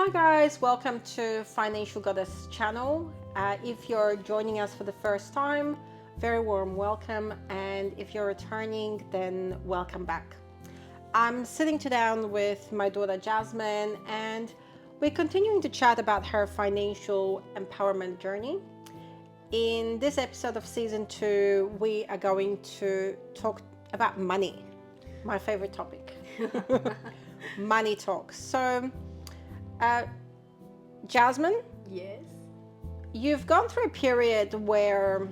Hi guys, welcome to Financial Goddess channel. If you're joining us for the first time, very warm welcome, and if you're returning, then welcome back. I'm sitting down with my daughter Jasmine, and we're continuing to chat about her financial empowerment journey. In this episode of season 2, we are going to talk about money, my favorite topic. Money talk. So Jasmine, Yes. you've gone through a period where,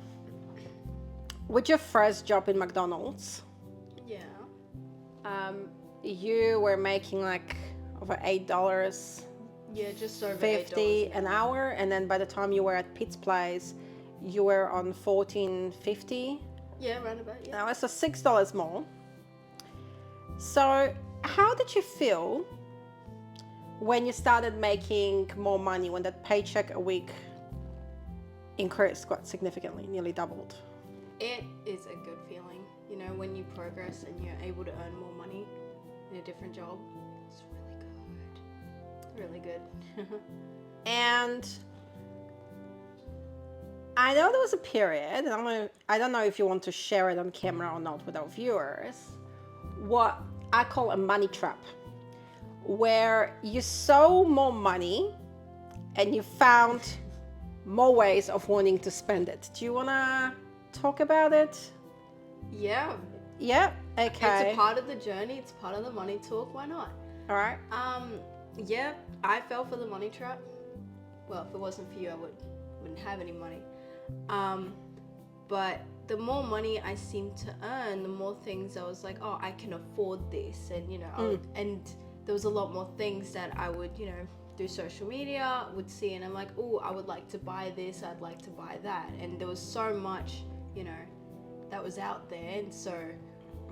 with your first job in McDonald's, Yeah. you were making like over $8.50 Yeah, just over $8 an hour, and then by the time you were at Pitt's Place, you were on $14.50. Yeah, roundabout. Yeah. Now it's a $6 more. So, how did you feel when you started making more money, when that paycheck a week increased quite significantly, nearly doubled? It is a good feeling, you know, when you progress and you're able to earn more money in a different job. It's really good. Really good. And I know there was a period, and I don't know if you want to share it on camera or not with our viewers, what I call a money trap, where you saw more money and you found more ways of wanting to spend it. Do you want to talk about it? Yeah. Yeah? Okay. It's a part of the journey. It's part of the money talk. Why not? All right. Yeah, I fell for the money trap. Well, if it wasn't for you, I wouldn't have any money. But the more money I seemed to earn, the more things I was like, oh, I can afford this. And, you know, and there was a lot more things that I would, you know, through social media would see, and I'm like, oh, I would like to buy this, I'd like to buy that. And there was so much, you know, that was out there, and so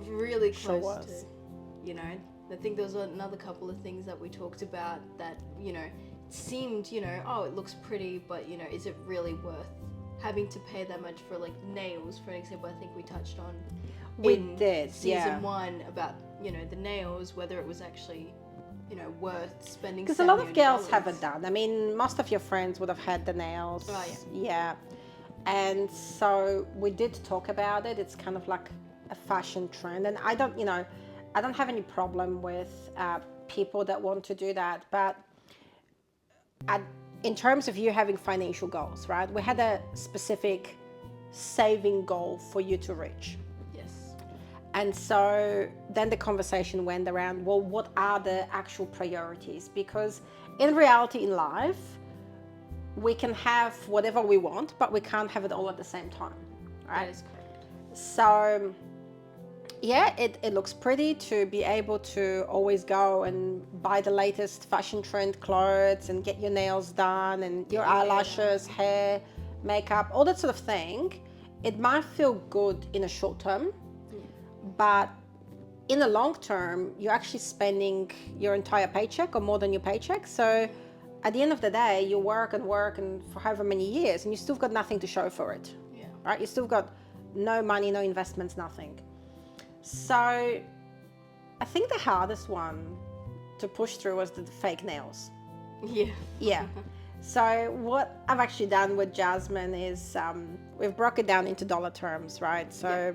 really close to, you know, I think there was another couple of things that we talked about that, you know, seemed, you know, oh, it looks pretty, but, you know, is it really worth having to pay that much for, like, nails, for example? I think we touched on season 1 about, you know, the nails, whether it was actually, you know, worth spending. Because a lot of girls have it done. I mean, most of your friends would have had the nails. Oh, yeah. And so we did talk about it. It's kind of like a fashion trend, and I don't have any problem with people that want to do that, but in terms of you having financial goals, right? We had a specific saving goal for you to reach. Yes. And so then the conversation went around, well, what are the actual priorities? Because in reality, in life, we can have whatever we want, but we can't have it all at the same time, right? That is correct. So yeah, it looks pretty to be able to always go and buy the latest fashion trend clothes and get your nails done and your eyelashes, hair, makeup, all that sort of thing. It might feel good in a short term, but in the long term, you're actually spending your entire paycheck or more than your paycheck. So at the end of the day, you work and for however many years, and you still got nothing to show for it. Yeah. Right? You still got no money, no investments, nothing. So I think the hardest one to push through was the fake nails. Yeah. Yeah. So what I've actually done with Jasmine is we've broke it down into dollar terms, right? So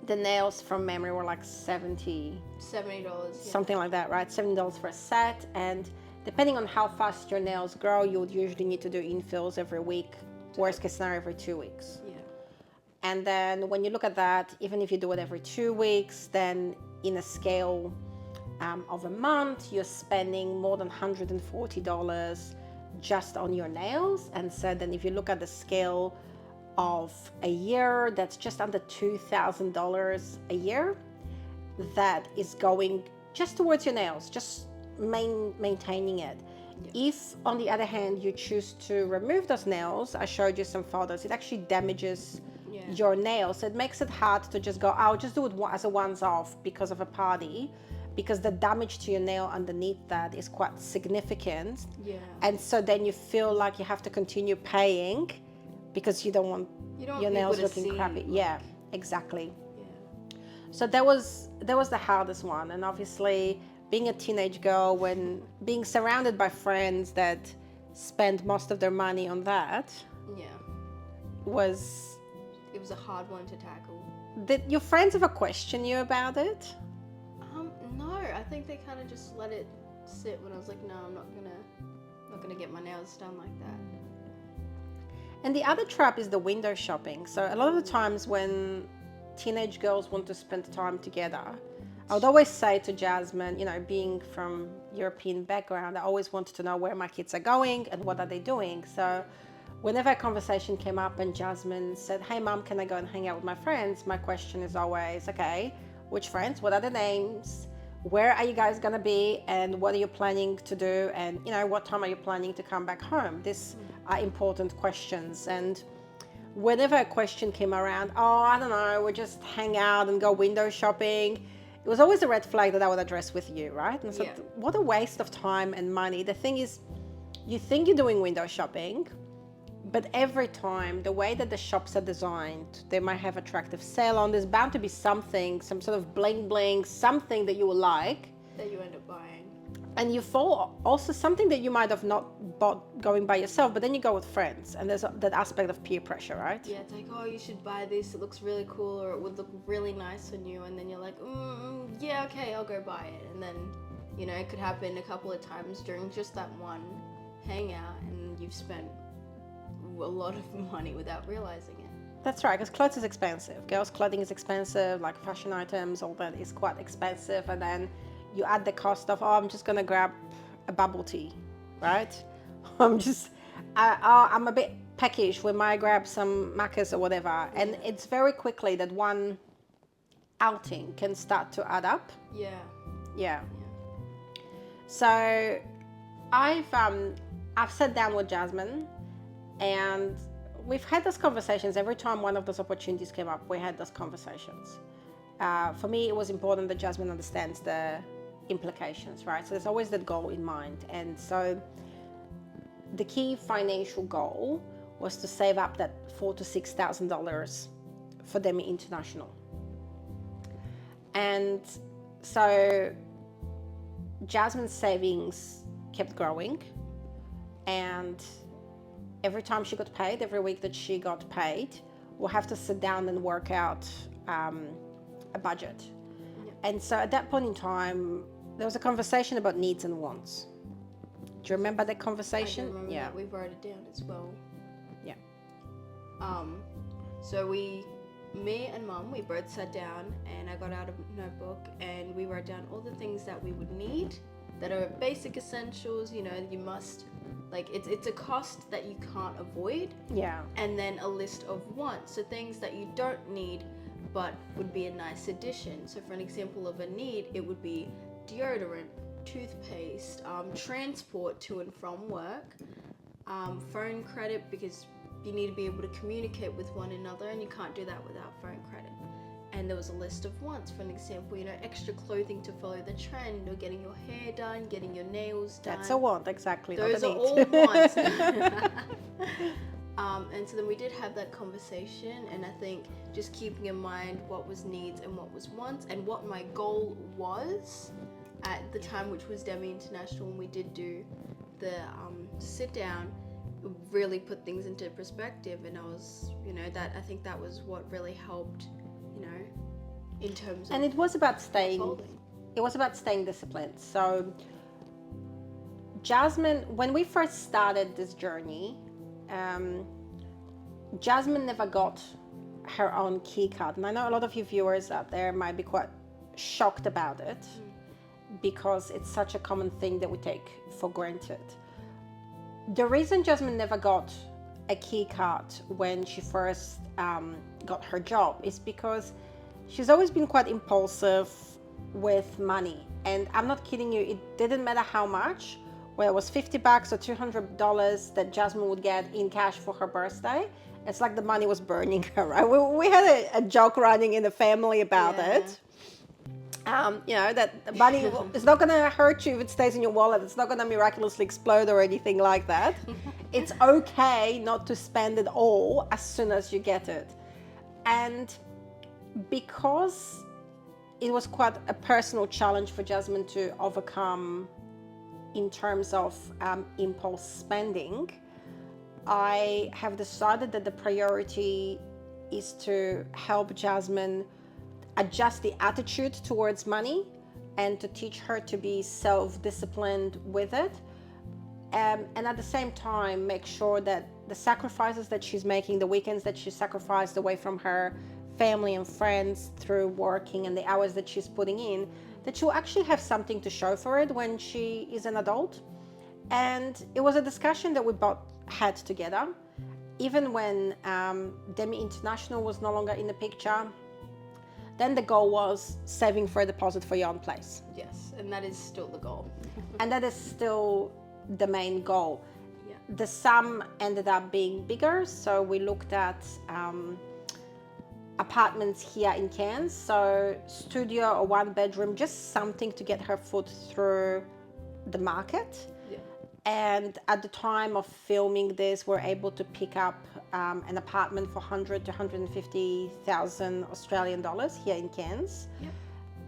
the nails from memory were like $70, something like that, right? $70 for a set. And depending on how fast your nails grow, you would usually need to do infills every week, worst case scenario every 2 weeks. Yeah. And then when you look at that, even if you do it every 2 weeks, then in a scale of a month, you're spending more than $140 just on your nails. And so then if you look at the scale of a year, that's just under $2,000 a year that is going just towards your nails, just maintaining it. Yeah. If on the other hand you choose to remove those nails, I showed you some photos, it actually damages your nails. It makes it hard to just go, I'll just do it as a once off because of a party, because the damage to your nail underneath that is quite significant. Yeah. And so then you feel like you have to continue paying because you don't want your nails looking crappy. Yeah, exactly. Yeah. So that was the hardest one. And obviously being a teenage girl, when being surrounded by friends that spend most of their money on that Yeah. was... It was a hard one to tackle. Did your friends ever question you about it? No, I think they kind of just let it sit when I was like, no, I'm not gonna get my nails done like that. And the other trap is the window shopping. So a lot of the times when teenage girls want to spend time together, I would always say to Jasmine, you know, being from European background, I always wanted to know where my kids are going and what are they doing. So whenever a conversation came up and Jasmine said, hey mom, can I go and hang out with my friends? My question is always, okay, which friends? What are the names? Where are you guys gonna be? And what are you planning to do? And you know, what time are you planning to come back home? These are important questions. And whenever a question came around, oh, I don't know, we just hang out and go window shopping, it was always a red flag that I would address with you, right? And so Yeah. what a waste of time and money. The thing is, you think you're doing window shopping, but every time, the way that the shops are designed, they might have attractive sale on. There's bound to be something, some sort of bling bling, something that you will like. That you end up buying. And you fall also something that you might have not bought going by yourself, but then you go with friends, and there's that aspect of peer pressure, right? Yeah, it's like, oh, you should buy this. It looks really cool, or it would look really nice on you. And then you're like, yeah, okay, I'll go buy it. And then, you know, it could happen a couple of times during just that one hangout, and you've spent a lot of money without realizing it. That's right, because clothes is expensive. Girls' clothing is expensive, like fashion items, all that is quite expensive. And then you add the cost of, oh, I'm just gonna grab a bubble tea, right? I'm a bit peckish, we might grab some macas or whatever. And it's very quickly that one outing can start to add up. Yeah. Yeah. So I've sat down with Jasmine, and we've had those conversations. Every time one of those opportunities came up, we had those conversations. For me, it was important that Jasmine understands the implications, right? So there's always that goal in mind. And so the key financial goal was to save up that $4,000 to $6,000 for them international. And so Jasmine's savings kept growing, and every time she got paid, every week that she got paid, we'll have to sit down and work out a budget. Yeah. And so at that point in time, there was a conversation about needs and wants. Do you remember that conversation? I do remember that. We wrote it down as well. Yeah. So me and Mum, we both sat down, and I got out a notebook, and we wrote down all the things that we would need, that are basic essentials. You know, you must, like, it's a cost that you can't avoid. Yeah. And then a list of wants, so things that you don't need but would be a nice addition. So for an example of a need, it would be deodorant, toothpaste, transport to and from work, phone credit, because you need to be able to communicate with one another, and you can't do that without phone credit. And there was a list of wants, for an example, you know, extra clothing to follow the trend, or getting your hair done, getting your nails done. That's a want, exactly. Those not are a need. all wants. And so then we did have that conversation, and I think just keeping in mind what was needs and what was wants, and what my goal was at the time, which was Demi International, and we did do the sit down, really put things into perspective. And I was, you know, that I think that was what really helped, you know, in terms of, And it was about staying. folding. It was about staying disciplined. So Jasmine, when we first started this journey, Jasmine never got her own key card. And I know a lot of you viewers out there might be quite shocked about it, because it's such a common thing that we take for granted. The reason Jasmine never got a key card when she first got her job is because she's always been quite impulsive with money. And I'm not kidding you, it didn't matter how much, whether it was $50 or $200 that Jasmine would get in cash for her birthday. It's like the money was burning her, right? We had a joke running in the family about it. You know, that the money is not going to hurt you if it stays in your wallet. It's not going to miraculously explode or anything like that. It's okay not to spend it all as soon as you get it. And because it was quite a personal challenge for Jasmine to overcome in terms of impulse spending. I have decided that the priority is to help Jasmine adjust the attitude towards money and to teach her to be self-disciplined with it. And at the same time, make sure that the sacrifices that she's making, the weekends that she sacrificed away from her family and friends through working and the hours that she's putting in, that she'll actually have something to show for it when she is an adult. And it was a discussion that we both had together. Even when Demi International was no longer in the picture, then the goal was saving for a deposit for your own place. Yes, and that is still the goal. And that is still the main goal. Yeah. The sum ended up being bigger, so we looked at apartments here in Cairns, so studio or one bedroom, just something to get her foot through the market. Yeah. And at the time of filming this, we're able to pick up an apartment for 100 to 150,000 Australian dollars here in Cairns. Yep.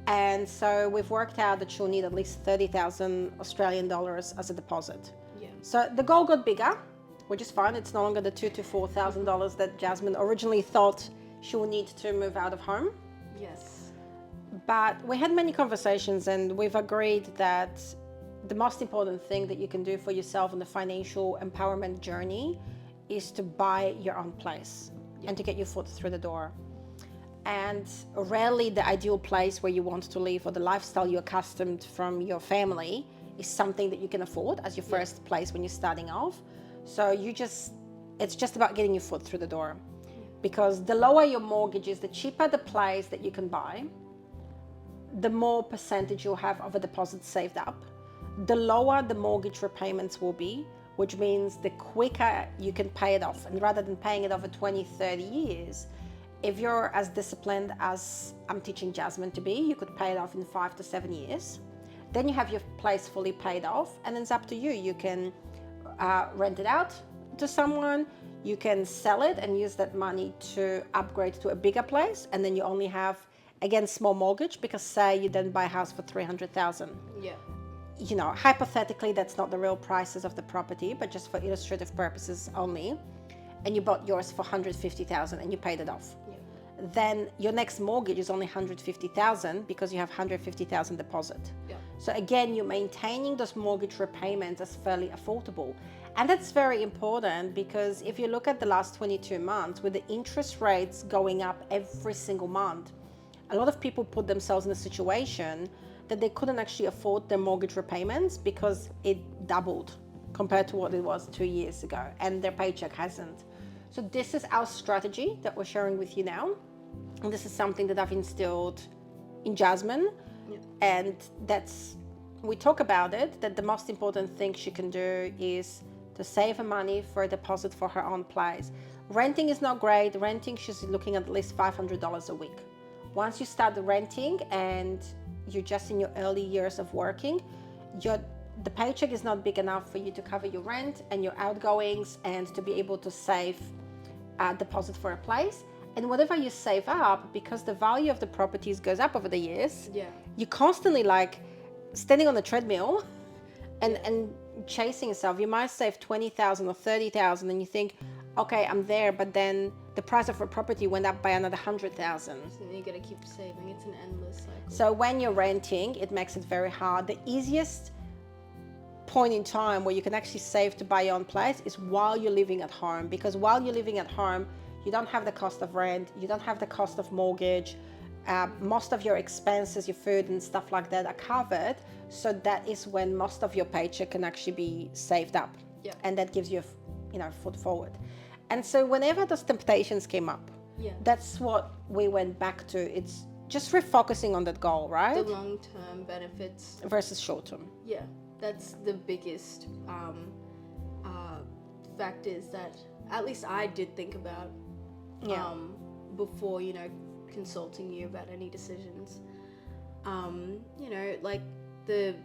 And so we've worked out that she'll need at least 30,000 Australian dollars as a deposit. Yeah. So the goal got bigger, which is fine. It's no longer the $2,000 to $4,000 that Jasmine originally thought she would need to move out of home. Yes. But we had many conversations and we've agreed that the most important thing that you can do for yourself on the financial empowerment journey is to buy your own place and to get your foot through the door. And rarely the ideal place where you want to live or the lifestyle you're accustomed from your family is something that you can afford as your first place when you're starting off. So it's just about getting your foot through the door. Because the lower your mortgage is, the cheaper the place that you can buy, the more percentage you'll have of a deposit saved up, the lower the mortgage repayments will be, which means the quicker you can pay it off. And rather than paying it over 20, 30 years, if you're as disciplined as I'm teaching Jasmine to be, you could pay it off in 5 to 7 years. Then you have your place fully paid off, and it's up to you. You can rent it out to someone, you can sell it and use that money to upgrade to a bigger place, and then you only have, again, small mortgage, because say you then buy a house for 300,000. Yeah. You know, hypothetically, that's not the real prices of the property, but just for illustrative purposes only. And you bought yours for 150,000 and you paid it off. Yeah. Then your next mortgage is only 150,000 because you have 150,000 deposit. Yeah. So again, you're maintaining those mortgage repayments as fairly affordable. And that's very important because if you look at the last 22 months with the interest rates going up every single month, a lot of people put themselves in a situation that they couldn't actually afford their mortgage repayments because it doubled compared to what it was 2 years ago, and their paycheck hasn't. So this is our strategy that we're sharing with you now. And this is something that I've instilled in Jasmine. Yeah. And we talk about it, that the most important thing she can do is to save her money for a deposit for her own place. Renting is not great. Renting, she's looking at least $500 a week. Once you start renting and you're just in your early years of working, the paycheck is not big enough for you to cover your rent and your outgoings and to be able to save a deposit for a place. And whatever you save up, because the value of the properties goes up over the years, you're constantly like standing on the treadmill and chasing yourself. You might save 20,000 or 30,000 and you think, okay, I'm there, but then the price of a property went up by another 100,000. So you gotta keep saving. It's an endless cycle. So when you're renting, it makes it very hard. The easiest point in time where you can actually save to buy your own place is while you're living at home, because while you're living at home, you don't have the cost of rent, you don't have the cost of mortgage, most of your expenses, your food and stuff like that are covered. So that is when most of your paycheck can actually be saved up. Yeah. And that gives you foot forward. And so whenever those temptations came up, that's what we went back to. It's just refocusing on that goal, right? The long-term benefits versus short-term. Yeah, that's the biggest factors that at least I did think about before, consulting you about any decisions. Like the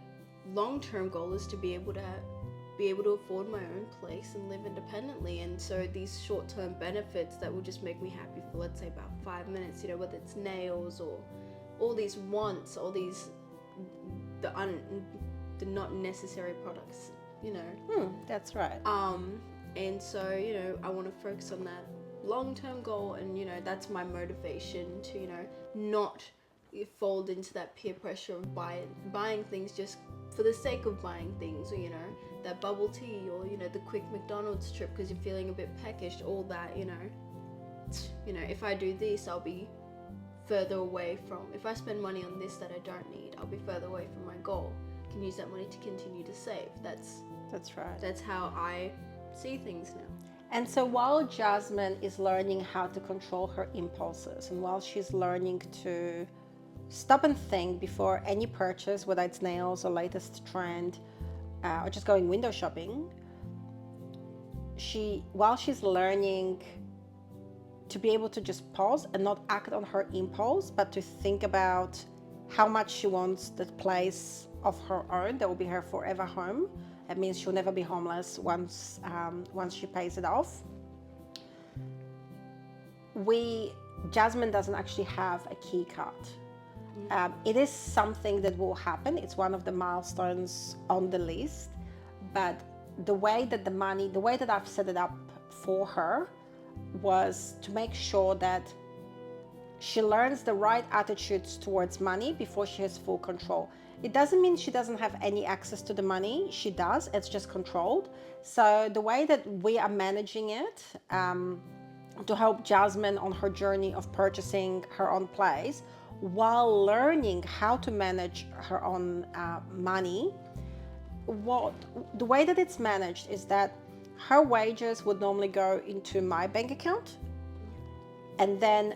long-term goal is to be able to afford my own place and live independently. And so these short-term benefits that will just make me happy for, let's say, about 5 minutes, whether it's nails or all these wants, all these the not necessary products, you know. That's right. And so, you know, I want to focus on that long-term goal, and, you know, that's my motivation to, you know, not fold into that peer pressure of buying things just for the sake of buying things, or, you know, that bubble tea, or, you know, the quick McDonald's trip because you're feeling a bit peckish, all that, you know, if I do this, I'll be further away from, if I spend money on this that I don't need, I'll be further away from my goal. I can use that money to continue to save. That's right. That's how I see things now. And so while Jasmine is learning how to control her impulses, and while she's learning to stop and think before any purchase, whether it's nails or latest trend, or just going window shopping, while she's learning to be able to just pause and not act on her impulse, but to think about how much she wants that place of her own that will be her forever home. That means she'll never be homeless once she pays it off. Jasmine doesn't actually have a key card. It is something that will happen. It's one of the milestones on the list. But the way that I've set it up for her was to make sure that she learns the right attitudes towards money before she has full control. It doesn't mean she doesn't have any access to the money. She does. It's just controlled. So the way that we are managing it to help Jasmine on her journey of purchasing her own place while learning how to manage her own money, the way that it's managed is that her wages would normally go into my bank account, and then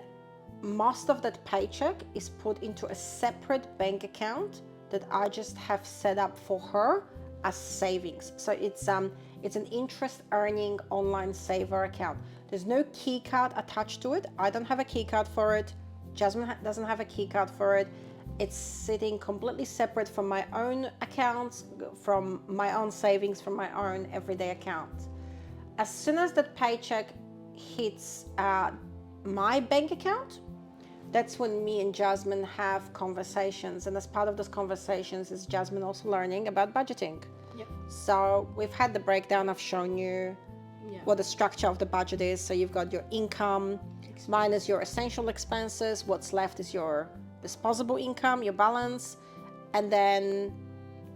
most of that paycheck is put into a separate bank account that I just have set up for her as savings. So it's an interest earning online saver account. There's no key card attached to it. I don't have a key card for it. Jasmine doesn't have a key card for it. It's sitting completely separate from my own accounts, from my own savings, from my own everyday accounts. As soon as that paycheck hits my bank account, that's when me and Jasmine have conversations. And as part of those conversations is Jasmine also learning about budgeting. Yep. So we've had the breakdown. I've shown you what the structure of the budget is. So you've got your income minus your essential expenses. What's left is your disposable income, your balance. And then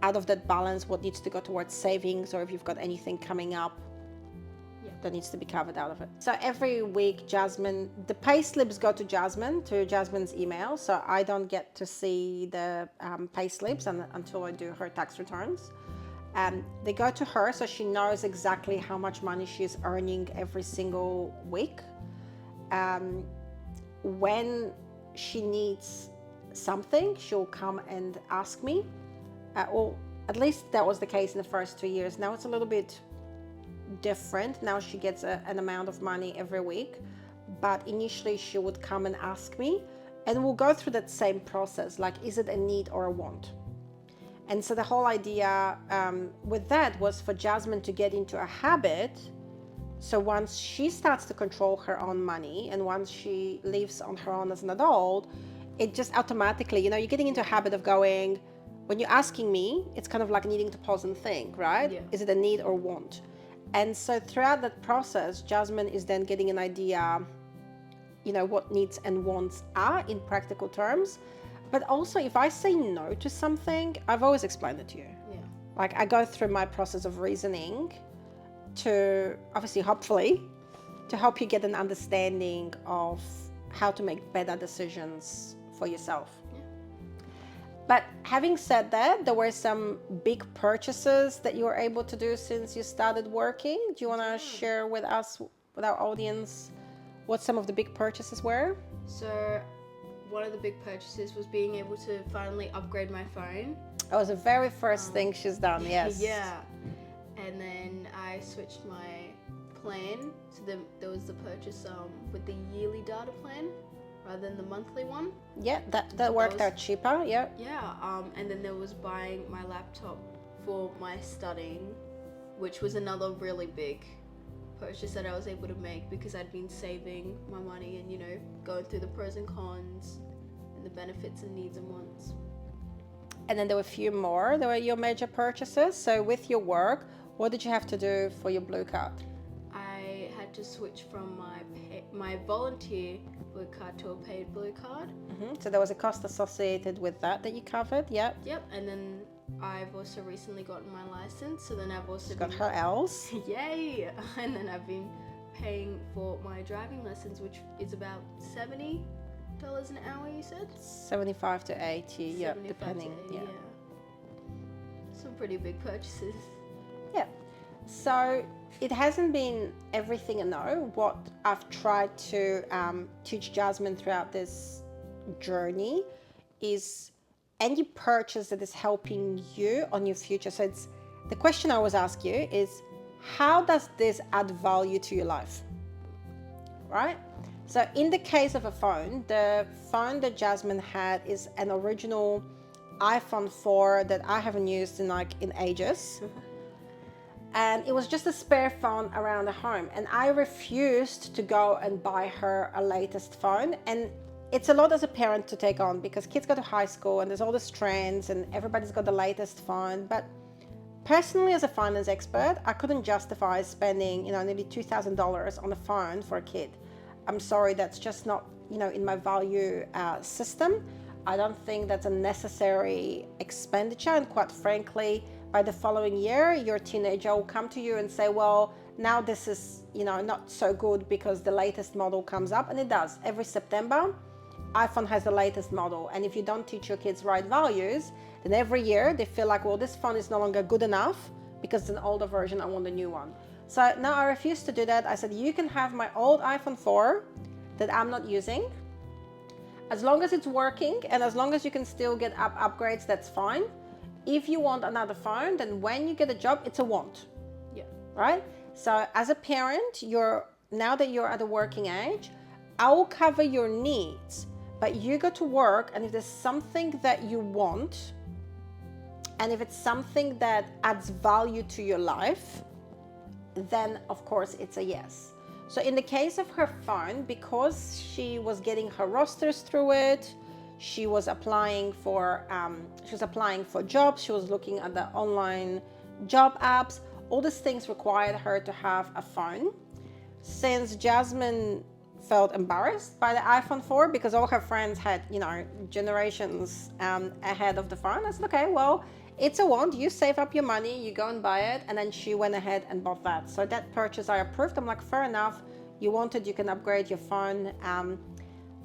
out of that balance, what needs to go towards savings, or if you've got anything coming up that needs to be covered out of it. So every week, the pay slips go to Jasmine's email. So I don't get to see the pay slips until I do her tax returns. They go to her, so she knows exactly how much money she's earning every single week. When she needs something, she'll come and ask me, or at least that was the case in the first 2 years. Now it's a little bit different. Now she gets an amount of money every week, but initially she would come and ask me, and we'll go through that same process, like, is it a need or a want? And so the whole idea with that was for Jasmine to get into a habit. So once she starts to control her own money, and once she lives on her own as an adult, it just automatically, you're getting into a habit of going, when you're asking me, it's kind of like needing to pause and think, right? Yeah. Is it a need or want? And so throughout that process, Jasmine is then getting an idea, what needs and wants are in practical terms. But also, if I say no to something, I've always explained it to you. Yeah. Like, I go through my process of reasoning to, obviously, hopefully, to help you get an understanding of how to make better decisions for yourself. Yeah. But having said that, there were some big purchases that you were able to do since you started working. Do you want to share with us, with our audience, what some of the big purchases were? So one of the big purchases was being able to finally upgrade my phone. That was the very first thing she's done, yes. Yeah. And then I switched my plan. So there was the purchase with the yearly data plan rather than the monthly one. Yeah, that worked out cheaper, yeah. Yeah, and then there was buying my laptop for my studying, which was another really big purchase that I was able to make because I'd been saving my money and, going through the pros and cons. And the benefits and needs and wants. And then there were a few more. There were your major purchases. So with your work, what did you have to do for your blue card? I had to switch from my volunteer blue card to a paid blue card. So there was a cost associated with that you covered. Yep. Yep, and then I've also recently gotten my license, so then I've also Got her L's. Yay! And then I've been paying for my driving lessons, which is about $70 an hour, you said? 75 to 80, yeah, 75 depending. to 80, yeah. Some pretty big purchases. Yeah. So it hasn't been everything I know. What I've tried to teach Jasmine throughout this journey is any purchase that is helping you on your future. So it's the question I always ask you is, how does this add value to your life? Right? So in the case of a phone, the phone that Jasmine had is an original iPhone 4 that I haven't used in ages. And it was just a spare phone around the home. And I refused to go and buy her a latest phone. And it's a lot as a parent to take on because kids go to high school and there's all these trends and everybody's got the latest phone. But personally, as a finance expert, I couldn't justify spending, nearly $2,000 on a phone for a kid. I'm sorry, that's just not, in my value system. I don't think that's a necessary expenditure. And quite frankly, by the following year, your teenager will come to you and say, well, now this is, not so good because the latest model comes up. And it does. Every September, iPhone has the latest model. And if you don't teach your kids right values, then every year they feel like, well, this phone is no longer good enough because it's an older version, I want a new one. So now I refused to do that. I said, you can have my old iPhone 4 that I'm not using. As long as it's working and as long as you can still get upgrades, that's fine. If you want another phone, then when you get a job, it's a want. Yeah. Right? So as a parent, now that you're at a working age, I will cover your needs, but you go to work, and if there's something that you want, and if it's something that adds value to your life, then of course it's a yes. So in the case of her phone, because she was getting her rosters through it, she was applying for jobs, she was looking at the online job apps, all these things required her to have a phone. Since Jasmine felt embarrassed by the iPhone 4 because all her friends had, generations ahead of the phone, I said, okay, well, it's a want, you save up your money, you go and buy it. And then she went ahead and bought that. So that purchase I approved. I'm like, fair enough, you wanted, you can upgrade your phone.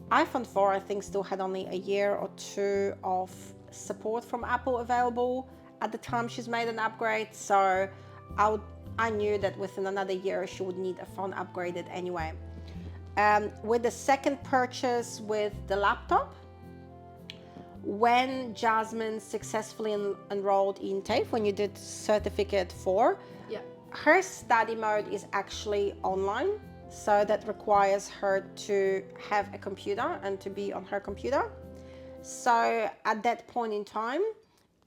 iPhone 4, I think, still had only a year or two of support from Apple available at the time she's made an upgrade. So I knew that within another year she would need a phone upgraded anyway. With the second purchase with the laptop, when Jasmine successfully enrolled in TAFE, when you did certificate 4, Yeah. her study mode is actually online. So that requires her to have a computer and to be on her computer. So at that point in time,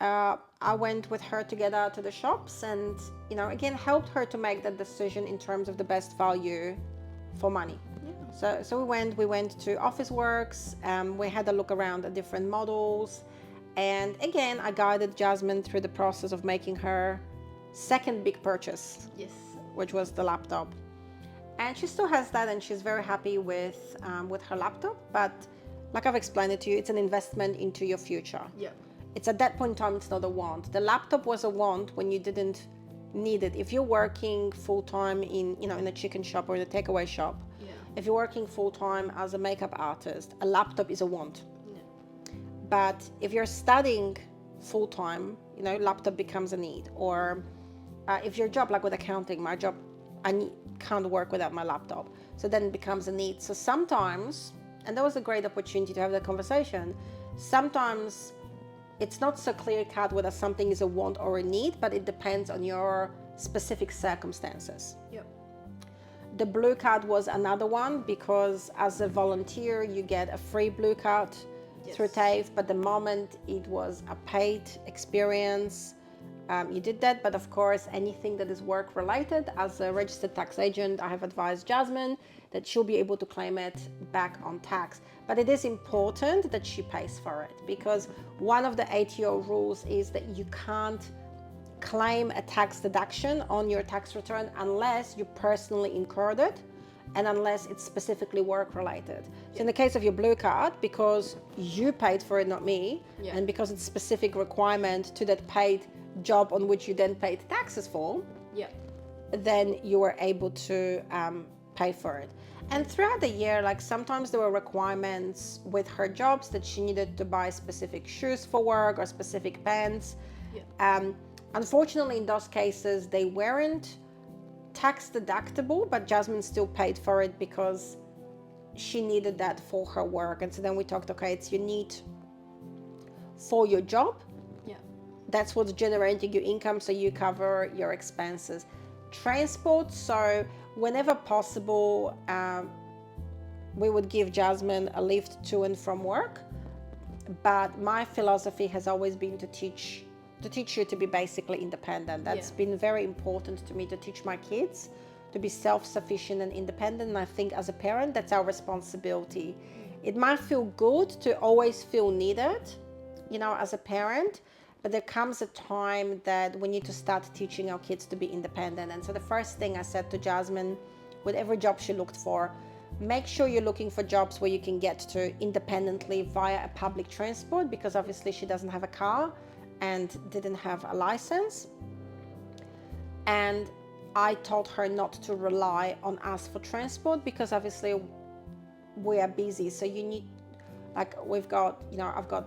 I went with her together to the shops and, again, helped her to make that decision in terms of the best value for money. Yeah. So we went to Officeworks, we had a look around at different models. And again, I guided Jasmine through the process of making her second big purchase. Yes. Which was the laptop. And she still has that and she's very happy with her laptop. But like I've explained it to you, it's an investment into your future. Yeah. It's at that point in time, it's not a want. The laptop was a want when you didn't need it. If you're working full-time in a chicken shop or in a takeaway shop, Yeah. if you're working full-time as a makeup artist, a laptop is a want. Yeah. But if you're studying full-time, laptop becomes a need. Or if your job, like with accounting, my job, can't work without my laptop. So then it becomes a need. So sometimes, and that was a great opportunity to have that conversation, sometimes it's not so clear-cut whether something is a want or a need, but it depends on your specific circumstances. Yep. The blue card was another one because as a volunteer, you get a free blue card Yes. through TAFE, but the moment it was a paid experience, you did that. But of course, anything that is work related, as a registered tax agent, I have advised Jasmine that she'll be able to claim it back on tax. But it is important that she pays for it, because one of the ATO rules is that you can't claim a tax deduction on your tax return unless you personally incurred it and unless it's specifically work related. So in the case of your blue card, because you paid for it, not me, and because it's specific requirement to that paid job on which you then paid taxes for, then you were able to pay for it. And throughout the year, like sometimes there were requirements with her jobs that she needed to buy specific shoes for work or specific pants. Unfortunately, in those cases, they weren't tax deductible, but Jasmine still paid for it because she needed that for her work. And so then we talked, okay, it's your need for your job. That's what's generating your income, so you cover your expenses. Transport, so whenever possible, we would give Jasmine a lift to and from work. But my philosophy has always been to teach you to be basically independent. That's been very important to me, to teach my kids to be self-sufficient and independent. And I think as a parent, that's our responsibility. It might feel good to always feel needed, as a parent, but there comes a time that we need to start teaching our kids to be independent. And so the first thing I said to Jasmine, with every job she looked for, make sure you're looking for jobs where you can get to independently via a public transport, because obviously she doesn't have a car and didn't have a license. And I told her not to rely on us for transport, because obviously we are busy. So you need, like, we've got, I've got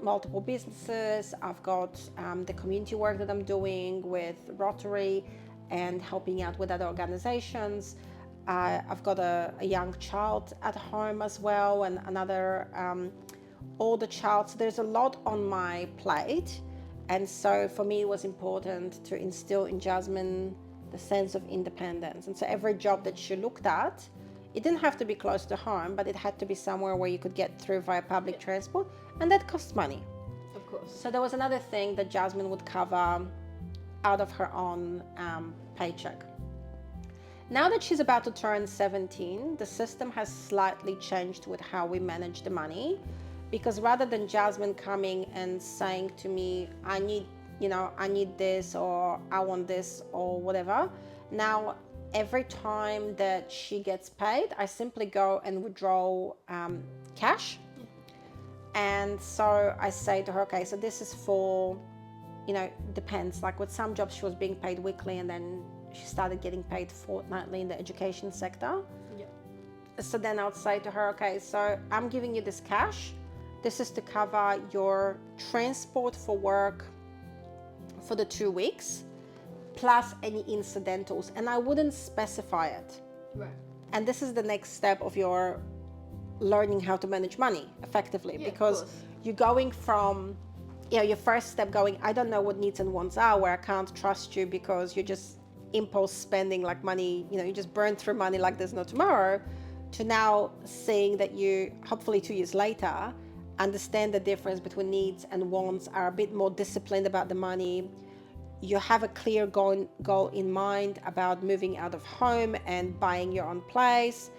multiple businesses. I've got the community work that I'm doing with Rotary and helping out with other organizations. I've got a young child at home as well, and another older child. So there's a lot on my plate. And so for me, it was important to instill in Jasmine the sense of independence. And so every job that she looked at, it didn't have to be close to home, but it had to be somewhere where you could get through via public transport, and that costs money. Of course. So there was another thing that Jasmine would cover out of her own paycheck. Now that she's about to turn 17, the system has slightly changed with how we manage the money, because rather than Jasmine coming and saying to me, I need this, or I want this, or whatever, now every time that she gets paid, I simply go and withdraw cash. And so I say to her, okay, so this is for, depends. Like with some jobs, she was being paid weekly, and then she started getting paid fortnightly in the education sector. So then I would say to her, okay, so I'm giving you this cash. This is to cover your transport for work for the 2 weeks, plus any incidentals. And I wouldn't specify it. Right. And this is the next step of your learning how to manage money effectively, because you're going from, your first step going, I don't know what needs and wants are, where I can't trust you because you're just impulse spending like money, you just burn through money like there's no tomorrow, to now seeing that you, hopefully 2 years later, understand the difference between needs and wants, are a bit more disciplined about the money. You have a clear goal in mind about moving out of home and buying your own place.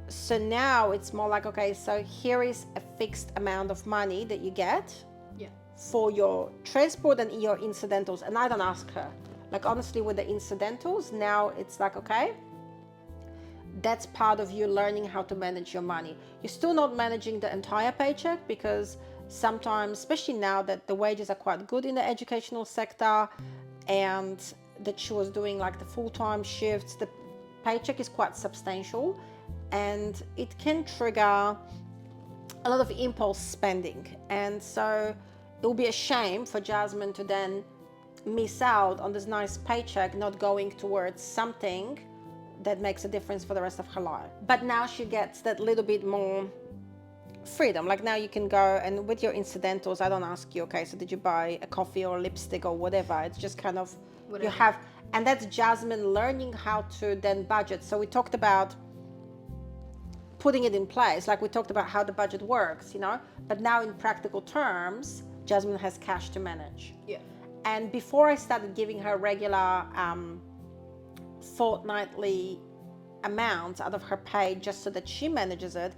So now it's more like, okay, so here is a fixed amount of money that you get for your transport and your incidentals. And I don't ask her. Like, honestly, with the incidentals, now it's like, okay, that's part of you learning how to manage your money. You're still not managing the entire paycheck, because sometimes, especially now that the wages are quite good in the educational sector, and that she was doing like the full-time shifts, the paycheck is quite substantial, and it can trigger a lot of impulse spending. And so it will be a shame for Jasmine to then miss out on this nice paycheck not going towards something that makes a difference for the rest of her life. But now she gets that little bit more freedom. Like now you can go, and with your incidentals, I don't ask you, okay, so did you buy a coffee or lipstick or whatever? It's just kind of whatever you have. And that's Jasmine learning how to then budget. So we talked about putting it in place, like we talked about how the budget works, but now in practical terms, Jasmine has cash to manage. Yeah. And before I started giving her regular fortnightly amounts out of her pay just so that she manages it,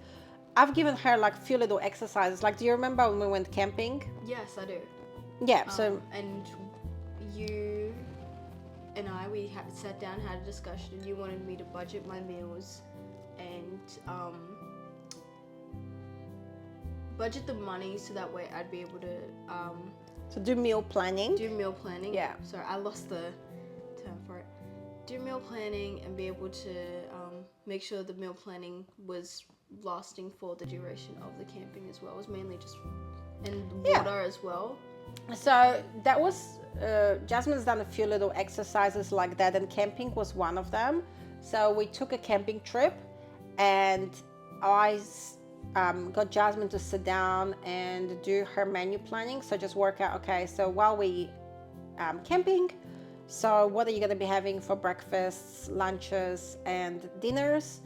I've given her like a few little exercises. Like, do you remember when we went camping? Yes, I do. Yeah, so And you and we sat down, had a discussion, and you wanted me to budget my meals and budget the money so that way I'd be able to do meal planning. do meal planning. Yeah. Sorry, I lost the term for it. Do meal planning and be able to make sure the meal planning was lasting for the duration of the camping as well. It was mainly just and water as well. So that was Jasmine's done a few little exercises like that, and camping was one of them. So we took a camping trip, and I got Jasmine to sit down and do her menu planning. So just work out, okay, so while we camping, so what are you going to be having for breakfasts, lunches, and dinners?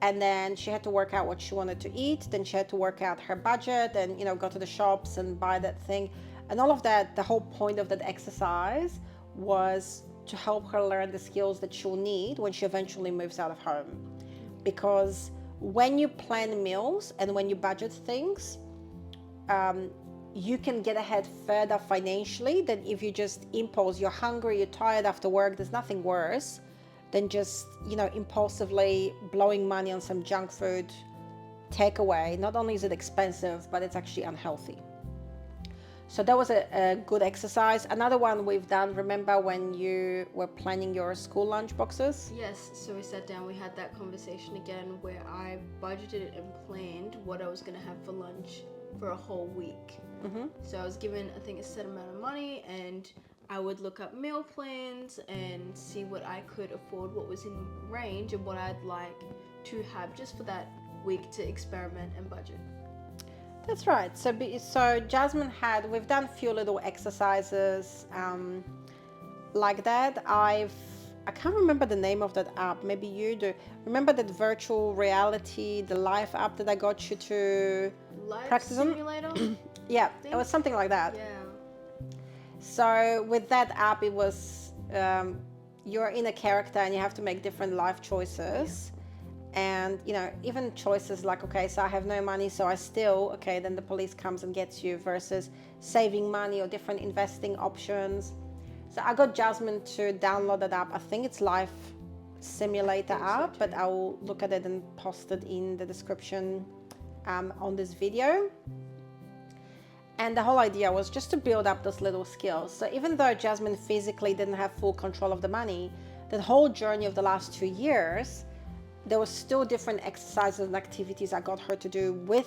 And then she had to work out what she wanted to eat. Then she had to work out her budget and, you know, go to the shops and buy that thing. And all of that, the whole point of that exercise was to help her learn the skills that she'll need when she eventually moves out of home. Because when you plan meals and when you budget things, you can get ahead further financially than if you just impulse. You're hungry, you're tired after work. There's nothing worse than just, you know, impulsively blowing money on some junk food takeaway. Not only is it expensive, but it's actually unhealthy. So that was a good exercise. Another one we've done, remember when you were planning your school lunch boxes? Yes, so we sat down, we had that conversation again where I budgeted and planned what I was going to have for lunch for a whole week. Mm-hmm. So I was given, I think, a set amount of money, and I would look up meal plans and see what I could afford, what was in range, and what I'd like to have just for that week to experiment and budget. That's right. So Jasmine we've done a few little exercises like that. I can't remember the name of that app. Maybe you do. Remember that virtual reality, the life app that I got you to Life practice simulator? on? Yeah, it was something like that. Yeah. So with that app, it was you're in a character and you have to make different life choices. And, you know, even choices like, okay, so I have no money, so I still, okay, then the police comes and gets you, versus saving money or different investing options. So I got Jasmine to download that app. I think it's Life Simulator app, but I will look at it and post it in the description on this video. And the whole idea was just to build up those little skills. So even though Jasmine physically didn't have full control of the money, the whole journey of the last 2 years, there was still different exercises and activities I got her to do with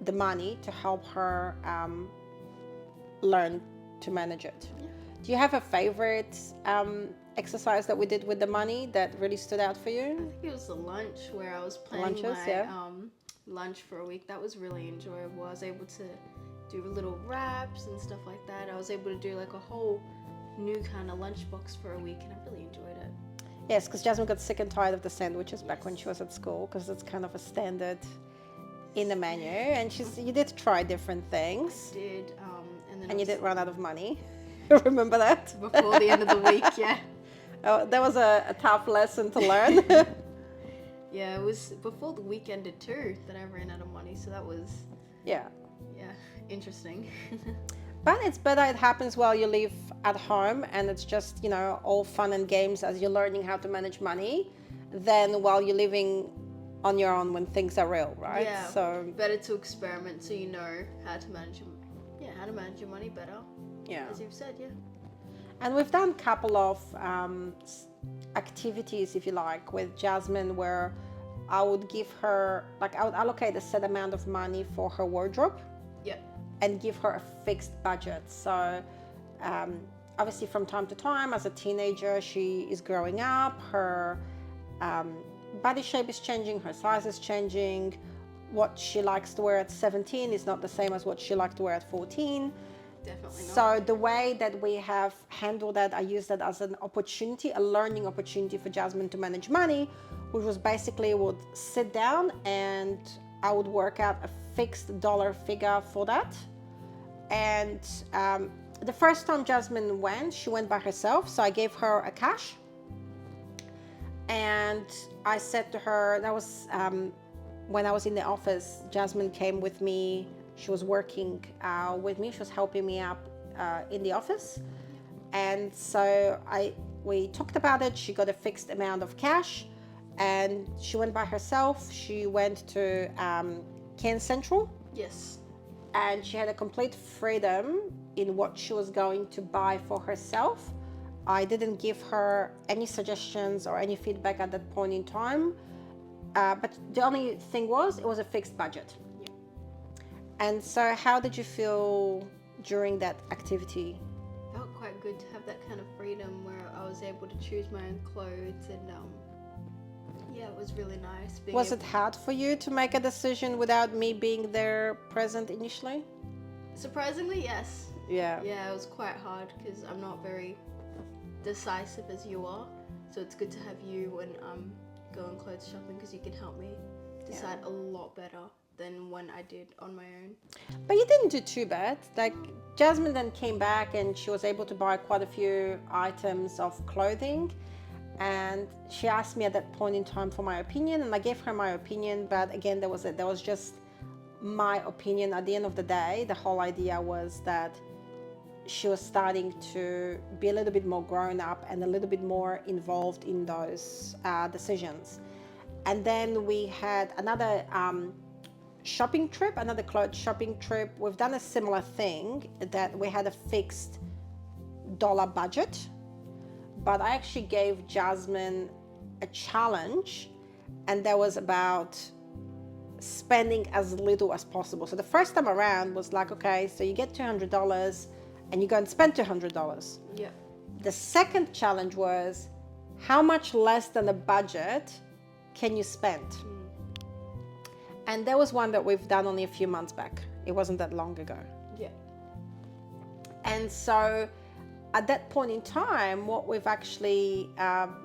the money to help her learn to manage it. Yeah. Do you have a favorite exercise that we did with the money that really stood out for you? I think it was the lunch where I was planning lunch for a week. That was really enjoyable. I was able to do little wraps and stuff like that. I was able to do like a whole new kind of lunchbox for a week, and I really enjoyed it. Yes, because Jasmine got sick and tired of the sandwiches back when she was at school, because it's kind of a standard in the menu. And you did try different things. I did. And you did run out of money. Remember that? Before the end of the week, yeah. Oh, that was a tough lesson to learn. Yeah, it was before the week ended too that I ran out of money. So that was, yeah, interesting. But it's better it happens while you live at home and it's just, you know, all fun and games as you're learning how to manage money, than while you're living on your own when things are real, right? Yeah, so better to experiment so you know how to manage your money better. Yeah. As you've said, yeah. And we've done a couple of activities, if you like, with Jasmine where I would give her, like I would allocate a set amount of money for her wardrobe. Yeah. And give her a fixed budget. So obviously from time to time as a teenager, she is growing up, her body shape is changing, her size is changing. What she likes to wear at 17 is not the same as what she liked to wear at 14. Definitely not. So the way that we have handled that, I use that as an opportunity, a learning opportunity for Jasmine to manage money, which was basically would sit down and I would work out a fixed dollar figure for that. And the first time Jasmine went, she went by herself. So I gave her a cash. And I said to her, that was when I was in the office, Jasmine came with me. She was working with me. She was helping me up in the office. And so we talked about it. She got a fixed amount of cash and she went by herself. She went to Cairns Central. Yes. And she had a complete freedom in what she was going to buy for herself. I didn't give her any suggestions or any feedback at that point in time. But the only thing was, it was a fixed budget. Yeah. And so how did you feel during that activity? Felt quite good to have that kind of freedom where I was able to choose my own clothes and yeah, it was really nice. Was it hard for you to make a decision without me being there present initially? Surprisingly, yes. Yeah. Yeah, it was quite hard because I'm not very decisive as you are. So it's good to have you when I'm going clothes shopping because you can help me decide a lot better than when I did on my own. But you didn't do too bad. Like Jasmine then came back and she was able to buy quite a few items of clothing. And she asked me at that point in time for my opinion, and I gave her my opinion. But again, there was just my opinion. At the end of the day, the whole idea was that she was starting to be a little bit more grown up and a little bit more involved in those decisions. And then we had another shopping trip, another clothes shopping trip. We've done a similar thing, that we had a fixed dollar budget. But I actually gave Jasmine a challenge, and that was about spending as little as possible. So the first time around was like, okay, so you get $200 and you go and spend $200. Yeah. The second challenge was, how much less than the budget can you spend? And that was one that we've done only a few months back. It wasn't that long ago. Yeah. And so at that point in time, what we've actually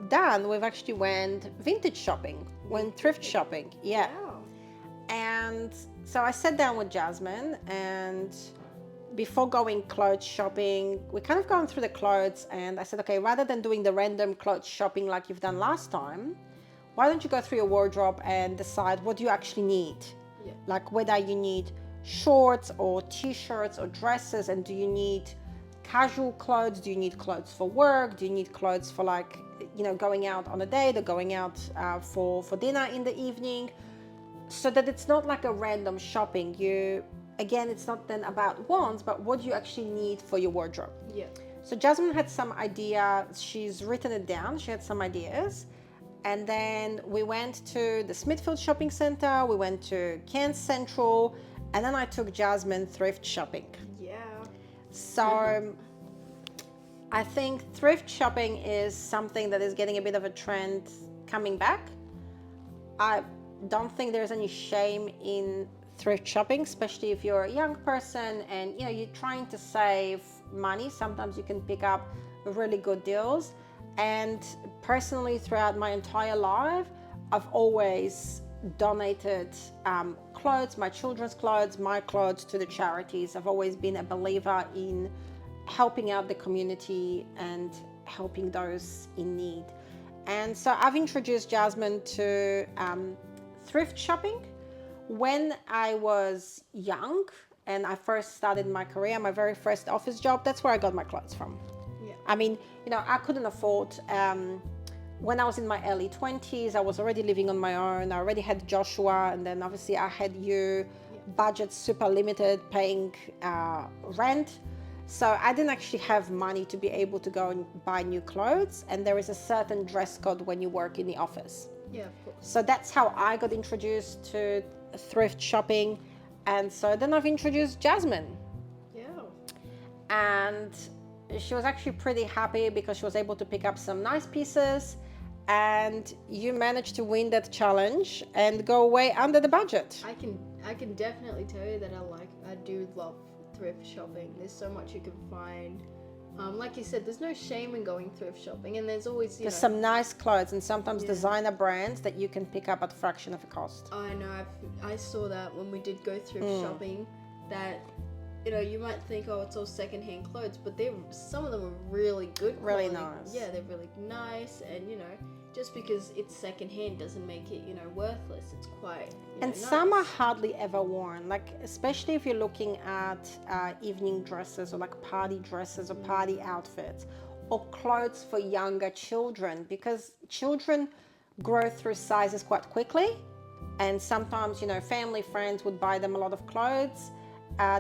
done, we've actually went vintage shopping, went thrift shopping. Yeah. Wow. And so I sat down with Jasmine, and before going clothes shopping, we kind of gone through the clothes, and I said, okay, rather than doing the random clothes shopping like you've done last time, why don't you go through your wardrobe and decide what you actually need? Yeah. Like whether you need shorts or t-shirts or dresses, and do you need casual clothes? Do you need clothes for work? Do you need clothes for, like, you know, going out on a date or going out for dinner in the evening? So that it's not like a random shopping. Again, it's not then about wants, but what you actually need for your wardrobe. Yeah. So Jasmine had some idea. She's written it down. She had some ideas. And then we went to the Smithfield Shopping Center. We went to Cairns Central. And then I took Jasmine thrift shopping. Yeah. So I think thrift shopping is something that is getting a bit of a trend coming back. I don't think there's any shame in thrift shopping, especially if you're a young person and, you know, you're trying to save money. Sometimes you can pick up really good deals. And personally, throughout my entire life, I've always donated clothes, my children's clothes, my clothes, to the charities. I've always been a believer in helping out the community and helping those in need. And so I've introduced Jasmine to thrift shopping. When I was young and I first started my career, my very first office job, that's where I got my clothes from. Yeah. I mean, you know, I couldn't afford, when I was in my early 20s, I was already living on my own. I already had Joshua, and then obviously I had you, budget super limited, paying rent. So I didn't actually have money to be able to go and buy new clothes. And there is a certain dress code when you work in the office. Yeah, of course. So that's how I got introduced to thrift shopping. And so then I've introduced Jasmine. Yeah. And she was actually pretty happy because she was able to pick up some nice pieces. And you managed to win that challenge and go way under the budget. I can definitely tell you that I do love thrift shopping. There's so much you can find. Like you said, there's no shame in going thrift shopping, and there's always There's some nice clothes and sometimes designer brands that you can pick up at a fraction of the cost. I know. I saw that when we did go thrift shopping, that you know, you might think, oh, it's all secondhand clothes, but some of them are really good Really quality. nice. Yeah, they're really nice, and you know, just because it's secondhand doesn't make it, you know, worthless. It's quite, you And know, some are nice. hardly ever worn, like especially if you're looking at evening dresses or like party dresses or party outfits or clothes for younger children, because children grow through sizes quite quickly. And sometimes, you know, family, friends would buy them a lot of clothes.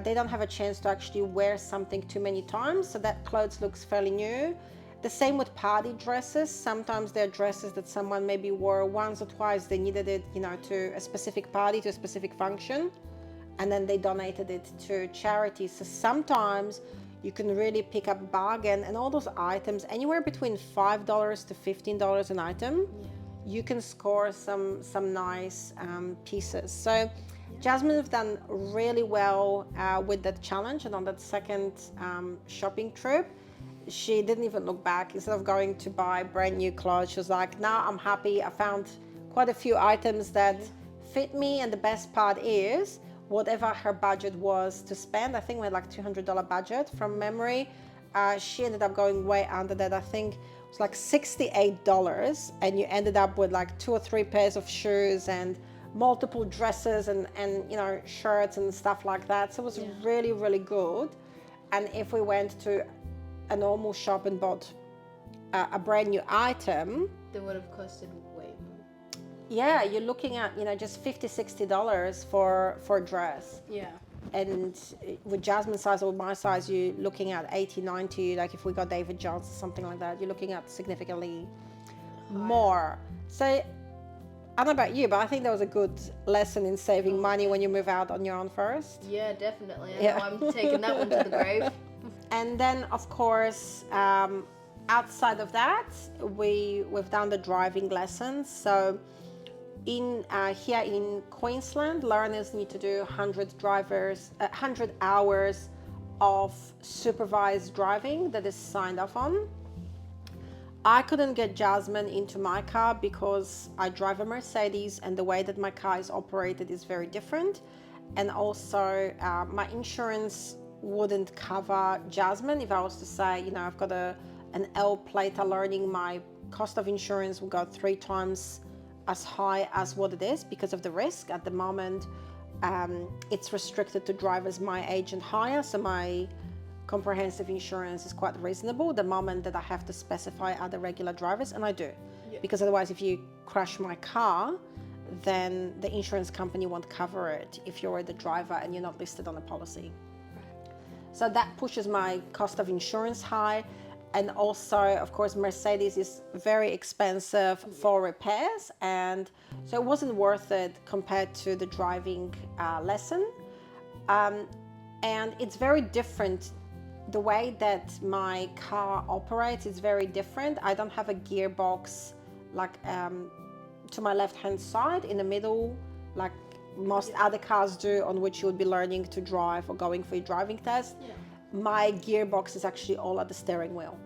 They don't have a chance to actually wear something too many times, so that clothes looks fairly new. The same with party dresses. Sometimes they're dresses that someone maybe wore once or twice. They needed it, you know, to a specific party, to a specific function, and then they donated it to charity. So sometimes you can really pick up a bargain, and all those items, anywhere between $5 to $15 an item, you can score some nice pieces. So Jasmine have done really well with that challenge, and on that second shopping trip, she didn't even look back. Instead of going to buy brand new clothes, she was like, "Now I'm happy. I found quite a few items that fit me, and the best part is whatever her budget was to spend. I think we had like $200 budget from memory. She ended up going way under that. I think it was like $68, and you ended up with like 2 or 3 pairs of shoes and multiple dresses and you know, shirts and stuff like that. So it was really, really good. And if we went to a normal shop and bought a brand new item, They would have costed way more. yeah, you're looking at, you know, just $50-$60 for a dress. Yeah. And with Jasmine's size or my size, you're looking at 80-90. Like if we got David Jones or something like that, you're looking at significantly more. So I don't know about you, but I think that was a good lesson in saving money when you move out on your own first. Yeah, definitely. I Yeah. know I'm taking that one to the grave. And then, of course, outside of that, we've done the driving lessons. So here in Queensland, learners need to do 100 hours of supervised driving that is signed off on. I couldn't get Jasmine into my car because I drive a Mercedes, and the way that my car is operated is very different. And also, my insurance wouldn't cover Jasmine. If I was to say, you know, I've got an L plate learning, my cost of insurance will go 3 times as high as what it is because of the risk. At the moment, it's restricted to drivers my age and higher, so my comprehensive insurance is quite reasonable. The moment that I have to specify other regular drivers, and I do, because otherwise if you crash my car, then the insurance company won't cover it if you're the driver and you're not listed on a policy. So that pushes my cost of insurance high. And also, of course, Mercedes is very expensive for repairs, and so it wasn't worth it compared to the driving lesson. And it's very different. The way that my car operates is very different. I don't have a gearbox like to my left-hand side in the middle, like most other cars do, on which you would be learning to drive or going for your driving test. My gearbox is actually all at the steering wheel.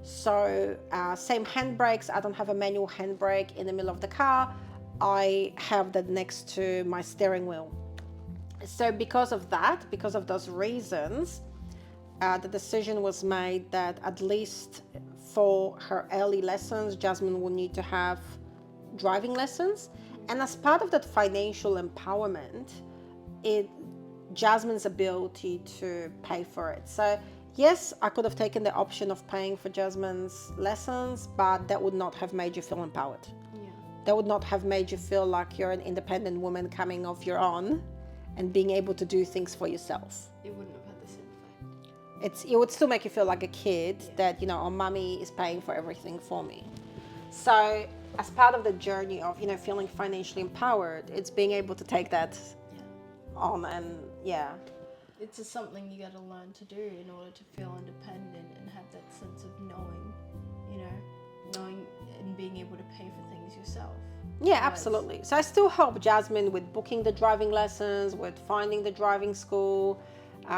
So same handbrakes. I don't have a manual handbrake in the middle of the car. I have that next to my steering wheel. So because of that, because of those reasons, the decision was made that at least for her early lessons, Jasmine will need to have driving lessons. And as part of that financial empowerment, Jasmine's ability to pay for it. So yes, I could have taken the option of paying for Jasmine's lessons, but that would not have made you feel empowered. That would not have made you feel like you're an independent woman coming off your own and being able to do things for yourself. It wouldn't have had the same effect. It would still make you feel like a kid that, you know, oh, mommy is paying for everything for me. So as part of the journey of, you know, feeling financially empowered, it's being able to take that on. And it's just something you got to learn to do in order to feel independent and have that sense of knowing, you know, knowing and being able to pay for things yourself. Yeah, absolutely. So I still help Jasmine with booking the driving lessons, with finding the driving school.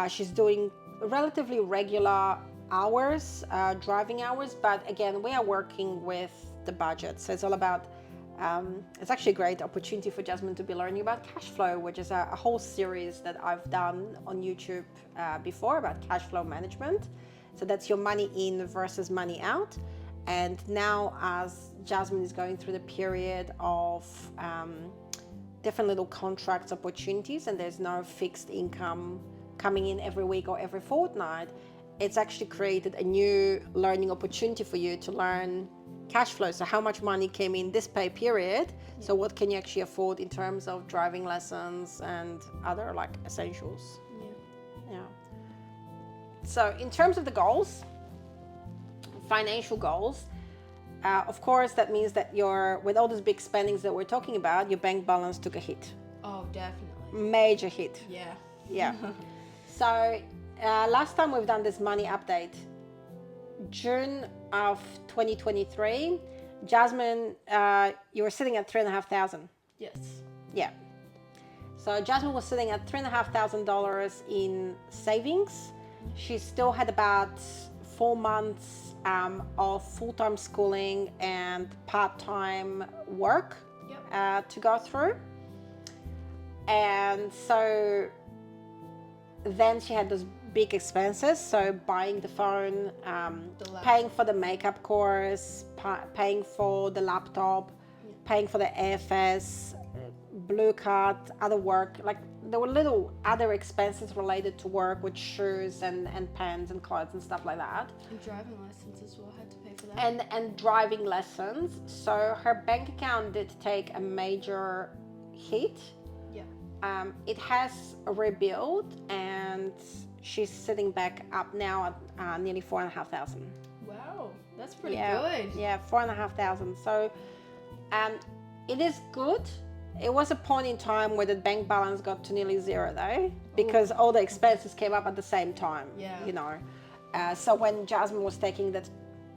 She's doing relatively regular hours, driving hours, but again, we are working with the budget. So it's all about It's actually a great opportunity for Jasmine to be learning about cash flow, which is a whole series that I've done on YouTube before about cash flow management. So that's your money in versus money out. And now, as Jasmine is going through the period of different little contracts opportunities, and there's no fixed income coming in every week or every fortnight, it's actually created a new learning opportunity for you to learn cash flow. So how much money came in this pay period? So what can you actually afford in terms of driving lessons and other like essentials? Yeah. So in terms of the goals, financial goals, of course, that means that with all these big spendings that we're talking about, your bank balance took a hit. Oh, definitely. Major hit. Yeah. Yeah. So last time we've done this money update, June of 2023, Jasmine, you were sitting at $3,500. Yes. Yeah. So Jasmine was sitting at $3,500 in savings. She still had about 4 months of full-time schooling and part-time work to go through. And so then she had those big expenses, so buying the phone, paying for the makeup course, paying for the laptop, paying for the airfares, blue card, other work. Like there were little other expenses related to work with shoes and pens and clothes and stuff like that. And driving license as well, had to pay for that. And driving lessons. So her bank account did take a major hit. It has rebuilt, and she's sitting back up now at nearly $4,500. Wow, that's pretty good. Yeah, $4,500. So it is good. It was a point in time where the bank balance got to nearly zero though, because all the expenses came up at the same time. You know, so when Jasmine was taking that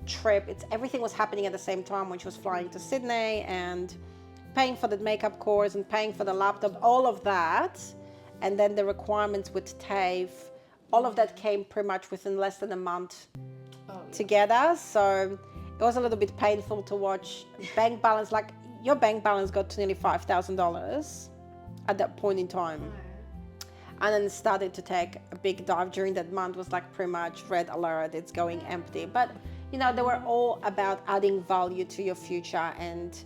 trip, everything was happening at the same time when she was flying to Sydney and paying for the makeup course and paying for the laptop, all of that, and then the requirements with TAFE, all of that came pretty much within less than a month together. So it was a little bit painful to watch bank balance, like your bank balance got to nearly $5,000 at that point in time. And then it started to take a big dive during that month, was like pretty much red alert, it's going empty. But you know, they were all about adding value to your future, and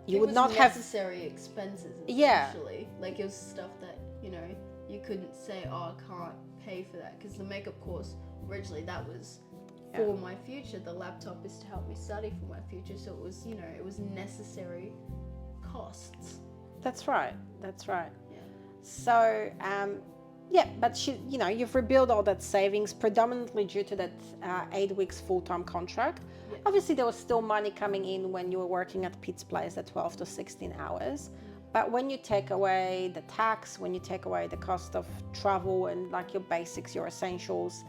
you would not have necessary expenses essentially. Like it was stuff that, you know, you couldn't say, oh, I can't pay for that, because the makeup course originally that was for my future. The laptop is to help me study for my future, so it was, you know, it was necessary costs. That's right. So but she, you know, you've rebuilt all that savings predominantly due to that 8 weeks full-time contract. Obviously there was still money coming in when you were working at Pete's Place at 12 to 16 hours. But when you take away the tax, when you take away the cost of travel and like your basics, your essentials,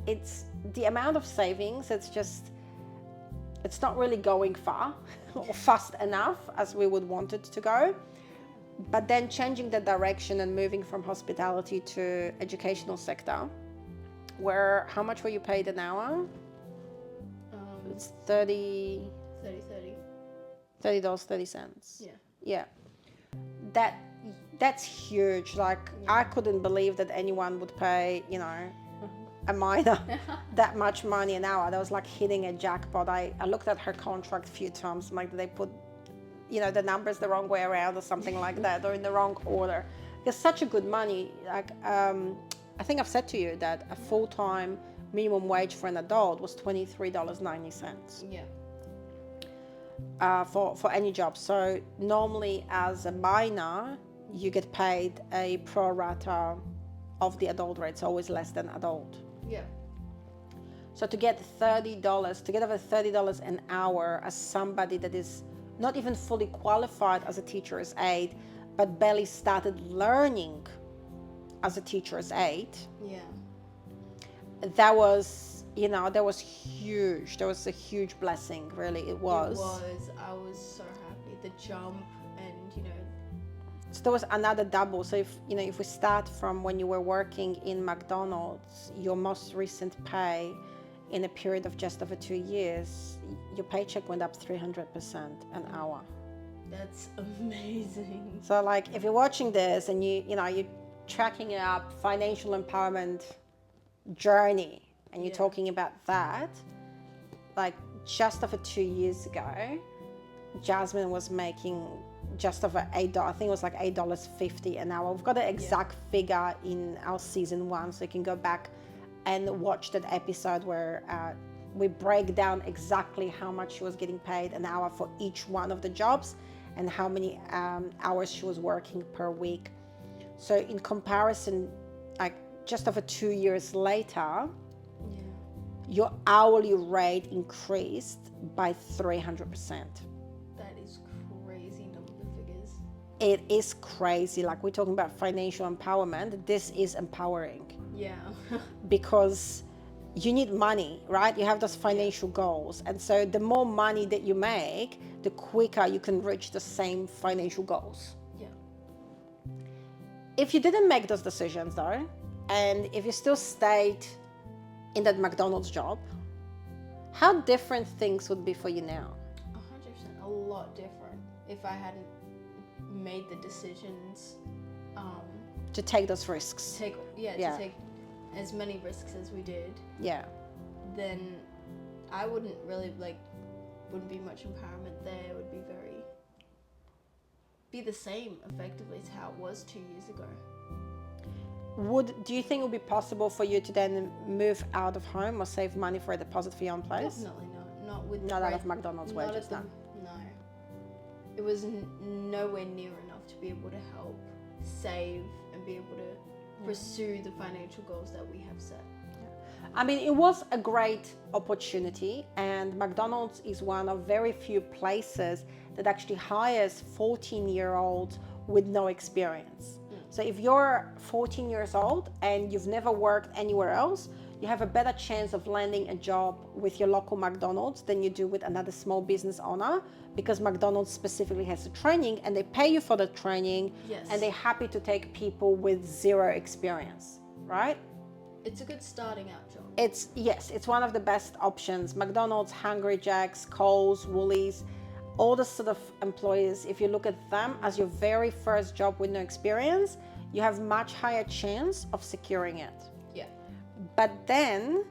it's the amount of savings, it's not really going far or fast enough as we would want it to go. But then changing the direction and moving from hospitality to educational sector, where how much were you paid an hour? It's $30. $30.30. Yeah. That's huge. Like I couldn't believe that anyone would pay, you know, a minor that much money an hour. That was like hitting a jackpot. I looked at her contract a few times. I'm like, did they put, you know, the numbers the wrong way around or something like that, or in the wrong order? It's such a good money. Like I think I've said to you that a full-time minimum wage for an adult was $23.90. For any job. So normally as a minor, you get paid a pro rata of the adult rate, so always less than adult. So to get $30, to get over $30 an hour as somebody that is not even fully qualified as a teacher's aide, but barely started learning as a teacher's aide, that was, you know, that was huge. That was a huge blessing, really. It was. I was so happy. The jump, and you know. So there was another double. So if we start from when you were working in McDonald's, your most recent pay, in a period of just over 2 years, your paycheck went up 300% an hour. That's amazing. So like if you're watching this and you're tracking up financial empowerment journey and you're talking about that, like just over 2 years ago, Jasmine was making just over $8. I think it was like $8.50 an hour. We've got the exact figure in our season 1, so you can go back and watch that episode where we break down exactly how much she was getting paid an hour for each one of the jobs and how many hours she was working per week. So in comparison, like just over 2 years later, your hourly rate increased by 300%. That is crazy number of figures. It is crazy. Like we're talking about financial empowerment. This is empowering. Yeah. Because you need money, right? You have those financial goals. And so the more money that you make, the quicker you can reach the same financial goals. Yeah. If you didn't make those decisions though, and if you still stayed in that McDonald's job, how different things would be for you now? 100%, a lot different if I hadn't made the decisions To take those risks. to take as many risks as we did. Yeah. Then I wouldn't really wouldn't be much empowerment there. It would be the same effectively as how it was 2 years ago. Do you think it would be possible for you to then move out of home or save money for a deposit for your own place? Definitely not. Not with Not out of McDonald's wages, no. No. It was nowhere near enough to be able to help save and be able to pursue the financial goals that we have set. I mean, it was a great opportunity, and McDonald's is one of very few places that actually hires 14-year-olds with no experience. So if you're 14 years old and you've never worked anywhere else, you have a better chance of landing a job with your local McDonald's than you do with another small business owner, because McDonald's specifically has the training and they pay you for the training. Yes. And they're happy to take people with zero experience, right? It's a good starting out job. It's one of the best options. McDonald's, Hungry Jack's, Coles, Woolies, all the sort of employers, if you look at them as your very first job with no experience, you have much higher chance of securing it. Yeah. But then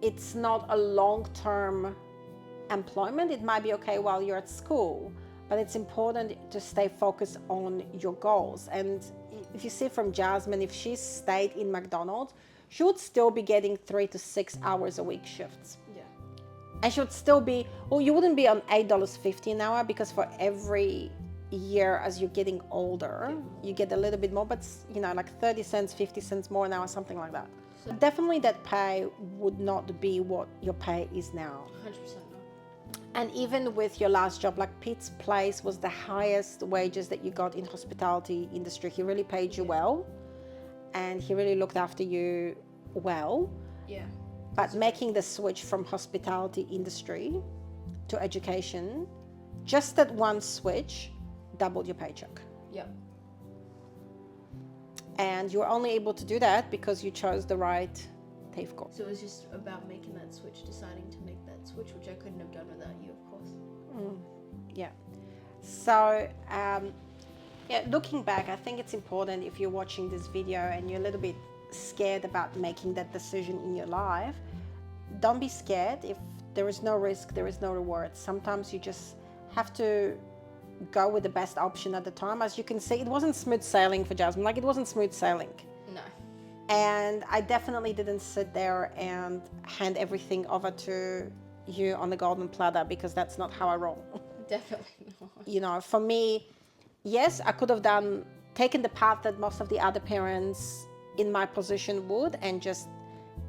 it's not a long-term employment. It might be okay while you're at school, but it's important to stay focused on your goals. And if you see from Jasmine, if she stayed in McDonald's, she would still be getting 3 to 6 hours a week shifts. Yeah. And she would still be, well, you wouldn't be on $8.50 an hour, because for every year as you're getting older, you get a little bit more, but like 30 cents, 50 cents more an hour, something like that. So definitely that pay would not be what your pay is now. 100% not. And even with your last job, like Pete's Place was the highest wages that you got in hospitality industry. He really paid you well, and he really looked after you well. Yeah. But making the switch from hospitality industry to education, just that one switch doubled your paycheck. Yep. And you're only able to do that because you chose the right TAFE course. So it was just about making that switch, deciding to make that switch, which I couldn't have done without you, of course. Yeah. So, looking back, I think it's important, if you're watching this video and you're a little bit scared about making that decision in your life, don't be scared. If there is no risk, there is no reward. Sometimes you just have to go with the best option at the time. As you can see, it wasn't smooth sailing for Jasmine. Like, it wasn't smooth sailing. No. And I definitely didn't sit there and hand everything over to you on the golden platter, because that's not how I roll. Definitely not. For me, yes, I could have taken the path that most of the other parents in my position would, and just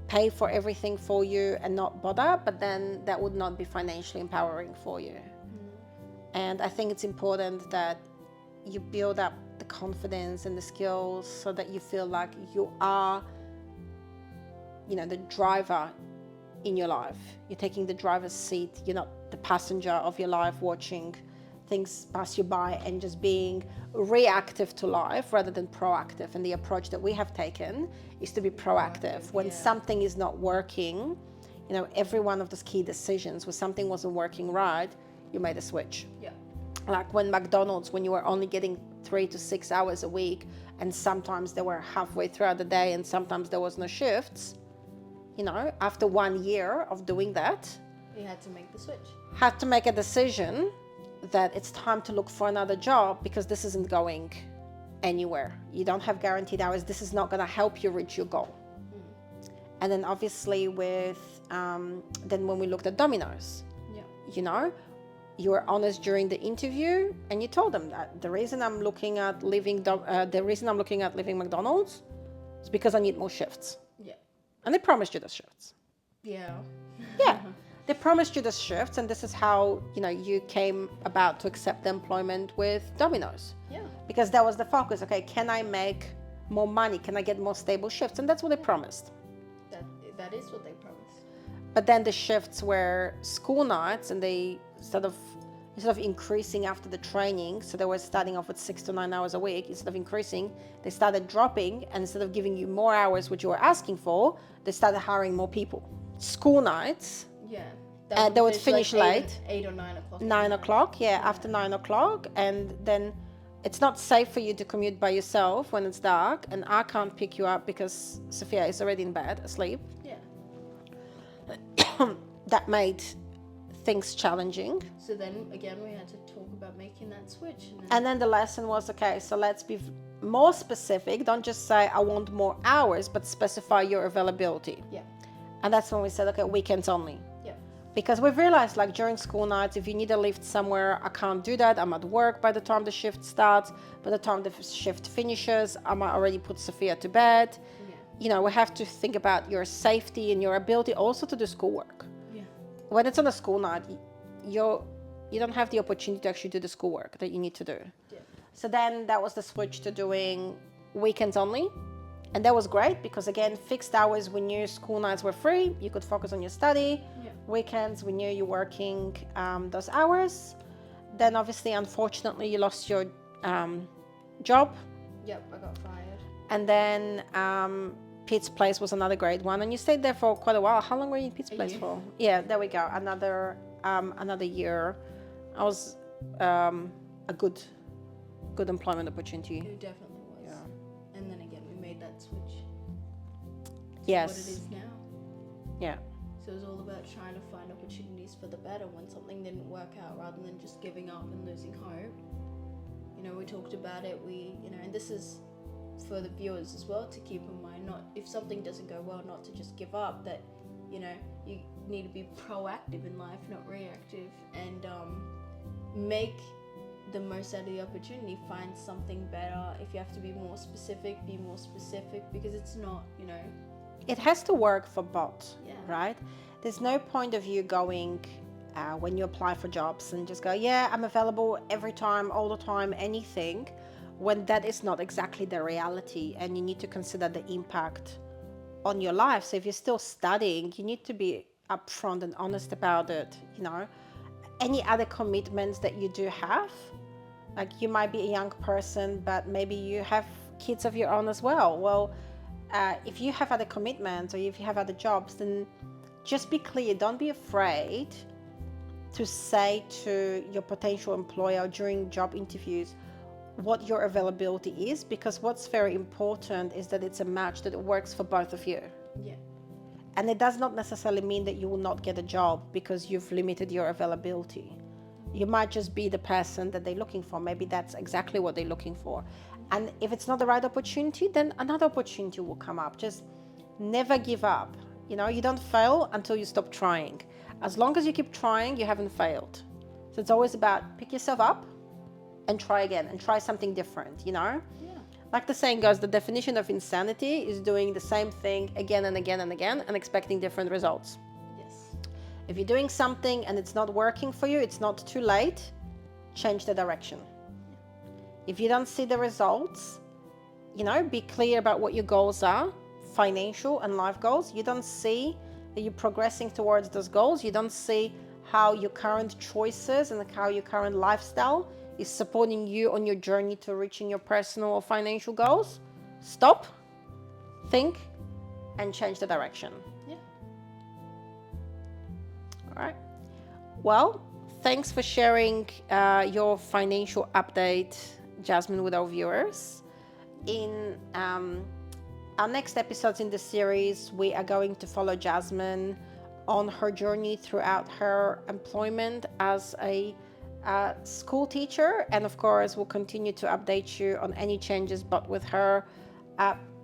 pay for everything for you and not bother, but then that would not be financially empowering for you. And I think it's important that you build up the confidence and the skills so that you feel like you are, the driver in your life. You're taking the driver's seat. You're not the passenger of your life watching things pass you by and just being reactive to life rather than proactive. And the approach that we have taken is to be proactive. When something is not working, you know, every one of those key decisions, when something wasn't working right, you made a switch. Yeah. Like when McDonald's, when you were only getting 3 to 6 hours a week, and sometimes they were halfway throughout the day and sometimes there was no shifts, you know, after 1 year of doing that, You had to make the switch. had to make a decision that it's time to look for another job because this isn't going anywhere. You don't have guaranteed hours. This is not going to help you reach your goal. And then obviously then when we looked at Domino's, you know, you were honest during the interview and you told them that the reason I'm looking at leaving McDonald's is because I need more shifts. Yeah. And they promised you the shifts. Yeah. Yeah. They promised you the shifts, and this is how, you know, you came about to accept the employment with Domino's. Yeah. Because that was the focus. Okay, can I make more money? Can I get more stable shifts? And that's what they promised. That is what they promised. But then the shifts were school nights, and they instead of increasing after the training, so they were starting off with 6 to 9 hours a week. Instead of increasing, they started dropping, and instead of giving you more hours, which you were asking for, they started hiring more people. School nights. Yeah. They would finish like late. 8 or 9 o'clock. 9 o'clock, after 9 o'clock. And then it's not safe for you to commute by yourself when it's dark. And I can't pick you up because Sophia is already in bed, asleep. Yeah. That made things challenging. So then again, we had to talk about making that switch. And then the lesson was, okay, so let's be more specific. Don't just say, I want more hours, but specify your availability. Yeah. And that's when we said, okay, weekends only. Yeah. Because we've realized, like, during school nights, if you need a lift somewhere, I can't do that. I'm at work by the time the shift starts. By the time the shift finishes, I might already put Sophia to bed. Yeah. You know, we have to think about your safety and your ability also to do schoolwork. Yeah. When it's on a school night, you don't have the opportunity to actually do the schoolwork that you need to do. Yeah. So then that was the switch to doing weekends only. And that was great because, again, fixed hours, we knew school nights were free. You could focus on your study. Yeah. Weekends, we knew you're working those hours. Then, obviously, unfortunately, you lost your job. Yep, I got fired. And then Pete's Place was another great one. And you stayed there for quite a while. How long were you in Pete's Place for? Yeah, there we go. Another year. I was a good employment opportunity. It definitely was. Yeah. And then again, we made that switch. Yes. What it is now. Yeah. So it was all about trying to find opportunities for the better when something didn't work out, rather than just giving up and losing hope. You know, we talked about it. And this is for the viewers as well to keep in mind. Not if something doesn't go well, not to just give up. That you need to be proactive in life, not reactive, and make the most out of the opportunity. Find something better. If you have to be more specific, because it's not, It has to work for both, Yeah. right? There's no point of you going when you apply for jobs and just go, yeah, I'm available every time, all the time, anything, when that is not exactly the reality, and you need to consider the impact on your life. So if you're still studying, you need to be upfront and honest about it. Any other commitments that you do have, like you might be a young person, but maybe you have kids of your own as well. Well, if you have other commitments or if you have other jobs, then just be clear. Don't be afraid to say to your potential employer during job interviews what your availability is, because what's very important is that it's a match that works for both of you. Yeah. And it does not necessarily mean that you will not get a job because you've limited your availability. You might just be the person that they're looking for. Maybe that's exactly what they're looking for. And if it's not the right opportunity, then another opportunity will come up. Just never give up. You don't fail until you stop trying. As long as you keep trying, you haven't failed. So it's always about pick yourself up and try again and try something different, Yeah. Like the saying goes, the definition of insanity is doing the same thing again and again and again and expecting different results. Yes. If you're doing something and it's not working for you, it's not too late. Change the direction. If you don't see the results, be clear about what your goals are, financial and life goals. You don't see that you're progressing towards those goals. You don't see how your current choices and how your current lifestyle is supporting you on your journey to reaching your personal or financial goals, stop, think, and change the direction. Yeah. All right. Well, thanks for sharing your financial update, Jasmine, with our viewers. In our next episodes in the series, we are going to follow Jasmine on her journey throughout her employment as a school teacher. And of course, we'll continue to update you on any changes, but with her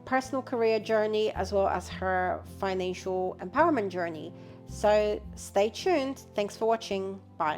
personal career journey as well as her financial empowerment journey. So stay tuned. Thanks for watching. Bye.